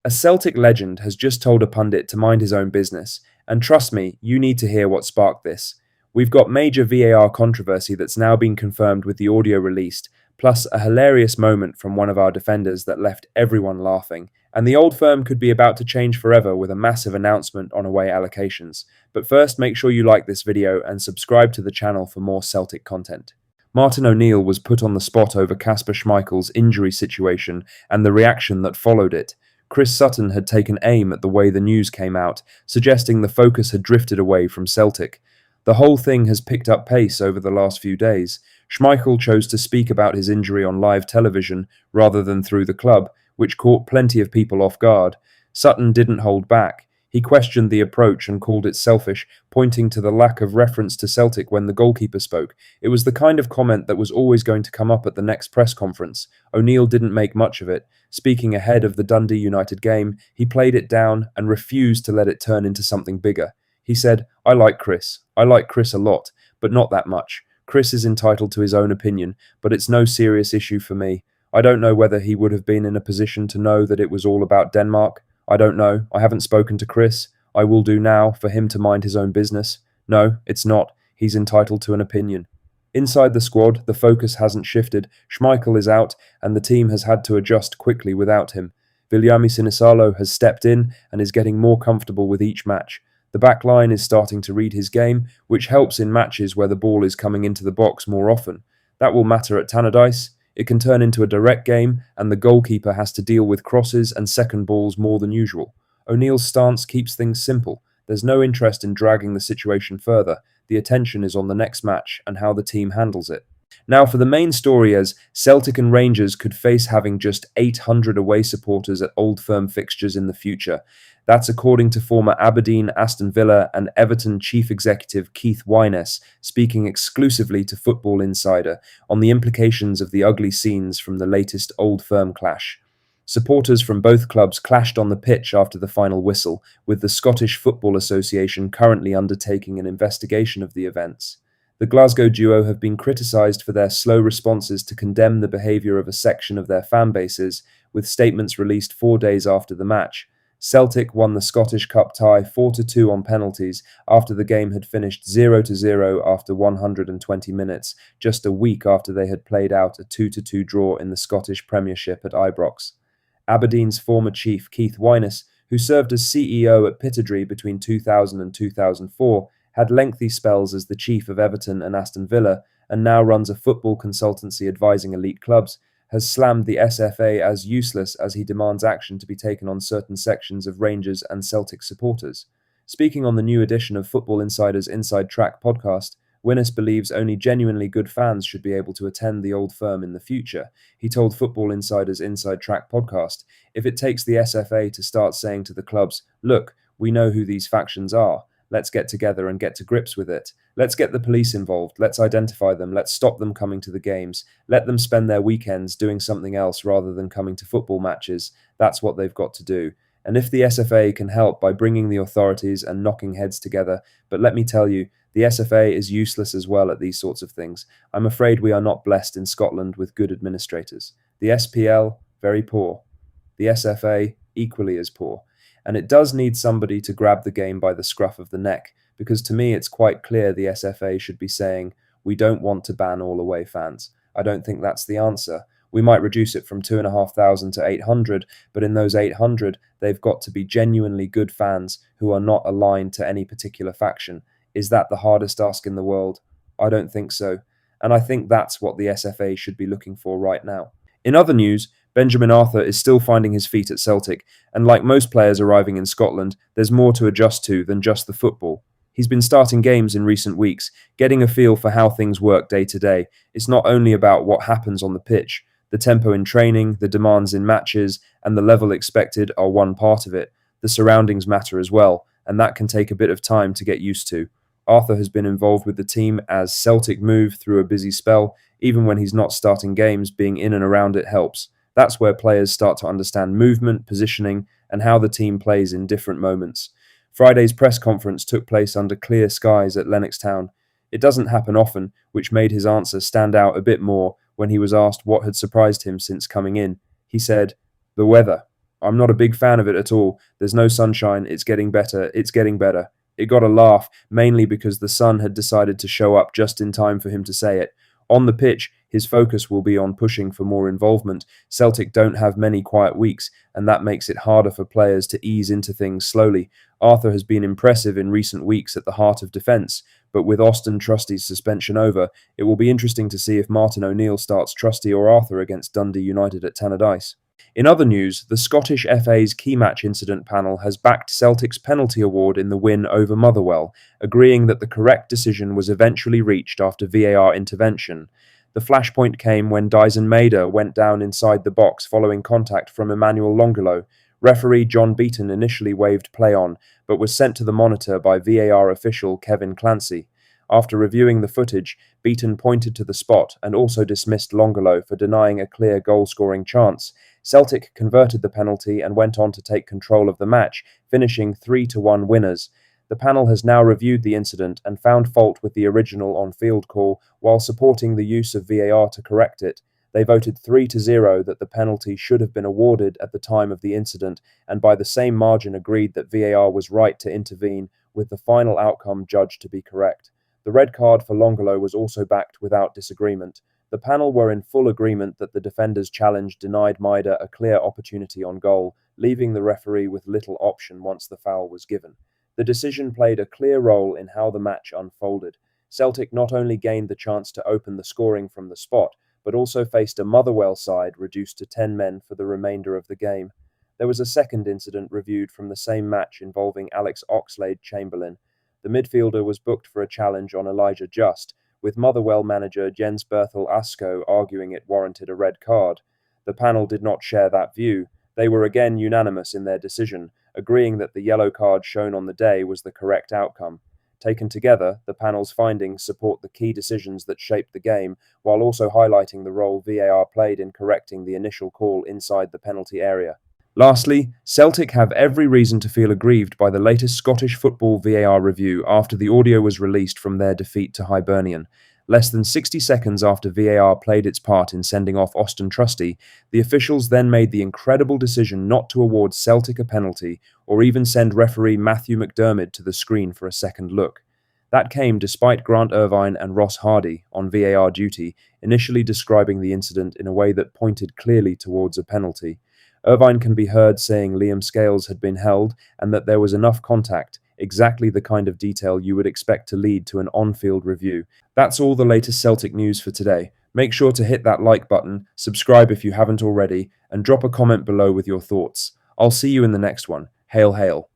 A Celtic legend has just told a pundit to mind his own business, and trust me, you need to hear what sparked this. We've got major VAR controversy that's now been confirmed with the audio released, plus a hilarious moment from one of our defenders that left everyone laughing, and the old firm could be about to change forever with a massive announcement on away allocations. But first, make sure you like this video and subscribe to the channel for more Celtic content. Martin O'Neill was put on the spot over Kasper Schmeichel's injury situation and the reaction that followed it. Chris Sutton had taken aim at the way the news came out, suggesting the focus had drifted away from Celtic. The whole thing has picked up pace over the last few days. Schmeichel chose to speak about his injury on live television rather than through the club, which caught plenty of people off guard. Sutton didn't hold back. He questioned the approach and called it selfish, pointing to the lack of reference to Celtic when the goalkeeper spoke. It was the kind of comment that was always going to come up at the next press conference. O'Neill didn't make much of it. Speaking ahead of the Dundee United game, he played it down and refused to let it turn into something bigger. He said, I like Chris a lot, but not that much. Chris is entitled to his own opinion, but it's no serious issue for me. I don't know whether he would have been in a position to know that it was all about Denmark. I don't know. I haven't spoken to Chris. I will do now for him to mind his own business. No, it's not. He's entitled to an opinion. Inside the squad, the focus hasn't shifted. Schmeichel is out, and the team has had to adjust quickly without him. Viliami Sinisalo has stepped in and is getting more comfortable with each match. The back line is starting to read his game, which helps in matches where the ball is coming into the box more often. That will matter at Tannadice. It can turn into a direct game, and the goalkeeper has to deal with crosses and second balls more than usual. O'Neill's stance keeps things simple. There's no interest in dragging the situation further. The attention is on the next match and how the team handles it. Now for the main story, as Celtic and Rangers could face having just 800 away supporters at Old Firm fixtures in the future. That's according to former Aberdeen, Aston Villa and Everton chief executive Keith Weiness, speaking exclusively to Football Insider on the implications of the ugly scenes from the latest Old Firm clash. Supporters from both clubs clashed on the pitch after the final whistle, with the Scottish Football Association currently undertaking an investigation of the events. The Glasgow duo have been criticised for their slow responses to condemn the behaviour of a section of their fan bases, with statements released 4 days after the match. Celtic won the Scottish Cup tie 4-2 on penalties after the game had finished 0-0 after 120 minutes, just a week after they had played out a 2-2 draw in the Scottish Premiership at Ibrox. Aberdeen's former chief Keith Weiness, who served as CEO at Pittodrie between 2000 and 2004, had lengthy spells as the chief of Everton and Aston Villa, and now runs a football consultancy advising elite clubs, has slammed the SFA as useless as he demands action to be taken on certain sections of Rangers and Celtic supporters. Speaking on the new edition of Football Insider's Inside Track podcast, Weiness believes only genuinely good fans should be able to attend the Old Firm in the future. He told Football Insider's Inside Track podcast, if it takes the SFA to start saying to the clubs, look, we know who these factions are, let's get together and get to grips with it. Let's get the police involved. Let's identify them. Let's stop them coming to the games. Let them spend their weekends doing something else rather than coming to football matches. That's what they've got to do. And if the SFA can help by bringing the authorities and knocking heads together, but let me tell you, the SFA is useless as well at these sorts of things. I'm afraid we are not blessed in Scotland with good administrators. The SPL, very poor. The SFA, equally as poor. And it does need somebody to grab the game by the scruff of the neck, because to me it's quite clear the SFA should be saying, we don't want to ban all away fans. I don't think that's the answer. We might reduce it from 2,500 to 800, but in those 800, they've got to be genuinely good fans who are not aligned to any particular faction. Is that the hardest ask in the world? I don't think so. And I think that's what the SFA should be looking for right now. In other news, Benjamin Arthur is still finding his feet at Celtic, and like most players arriving in Scotland, there's more to adjust to than just the football. He's been starting games in recent weeks, getting a feel for how things work day to day. It's not only about what happens on the pitch. The tempo in training, the demands in matches, and the level expected are one part of it. The surroundings matter as well, and that can take a bit of time to get used to. Arthur has been involved with the team as Celtic move through a busy spell. Even when he's not starting games, being in and around it helps. That's where players start to understand movement, positioning, and how the team plays in different moments. Friday's press conference took place under clear skies at Lennoxtown. It doesn't happen often, which made his answer stand out a bit more when he was asked what had surprised him since coming in. He said, "The weather." I'm not a big fan of it at all. There's no sunshine. It's getting better. It's getting better. It got a laugh, mainly because the sun had decided to show up just in time for him to say it. On the pitch, his focus will be on pushing for more involvement. Celtic don't have many quiet weeks, and that makes it harder for players to ease into things slowly. Arthur has been impressive in recent weeks at the heart of defence, but with Austin Trusty's suspension over, it will be interesting to see if Martin O'Neill starts Trusty or Arthur against Dundee United at Tannadice. In other news, the Scottish FA's key match incident panel has backed Celtic's penalty award in the win over Motherwell, agreeing that the correct decision was eventually reached after VAR intervention. The flashpoint came when Dyson Maeda went down inside the box following contact from Emmanuel Longolo. Referee John Beaton initially waved play on, but was sent to the monitor by VAR official Kevin Clancy. After reviewing the footage, Beaton pointed to the spot and also dismissed Longolo for denying a clear goal-scoring chance. Celtic converted the penalty and went on to take control of the match, finishing 3-1 winners. The panel has now reviewed the incident and found fault with the original on-field call while supporting the use of VAR to correct it. They voted 3-0 that the penalty should have been awarded at the time of the incident, and by the same margin agreed that VAR was right to intervene, with the final outcome judged to be correct. The red card for Longolo was also backed without disagreement. The panel were in full agreement that the defender's challenge denied Maeda a clear opportunity on goal, leaving the referee with little option once the foul was given. The decision played a clear role in how the match unfolded. Celtic not only gained the chance to open the scoring from the spot, but also faced a Motherwell side reduced to 10 men for the remainder of the game. There was a second incident reviewed from the same match involving Alex Oxlade-Chamberlain. The midfielder was booked for a challenge on Elijah Just, with Motherwell manager Jens Berthel Asko arguing it warranted a red card. The panel did not share that view. They were again unanimous in their decision, agreeing that the yellow card shown on the day was the correct outcome. Taken together, the panel's findings support the key decisions that shaped the game, while also highlighting the role VAR played in correcting the initial call inside the penalty area. Lastly, Celtic have every reason to feel aggrieved by the latest Scottish football VAR review after the audio was released from their defeat to Hibernian. Less than 60 seconds after VAR played its part in sending off Austin Trusty, the officials then made the incredible decision not to award Celtic a penalty or even send referee Matthew McDermott to the screen for a second look. That came despite Grant Irvine and Ross Hardy, on VAR duty, initially describing the incident in a way that pointed clearly towards a penalty. Irvine can be heard saying Liam Scales had been held and that there was enough contact, exactly the kind of detail you would expect to lead to an on-field review. That's all the latest Celtic news for today. Make sure to hit that like button, subscribe if you haven't already, and drop a comment below with your thoughts. I'll see you in the next one. Hail, hail.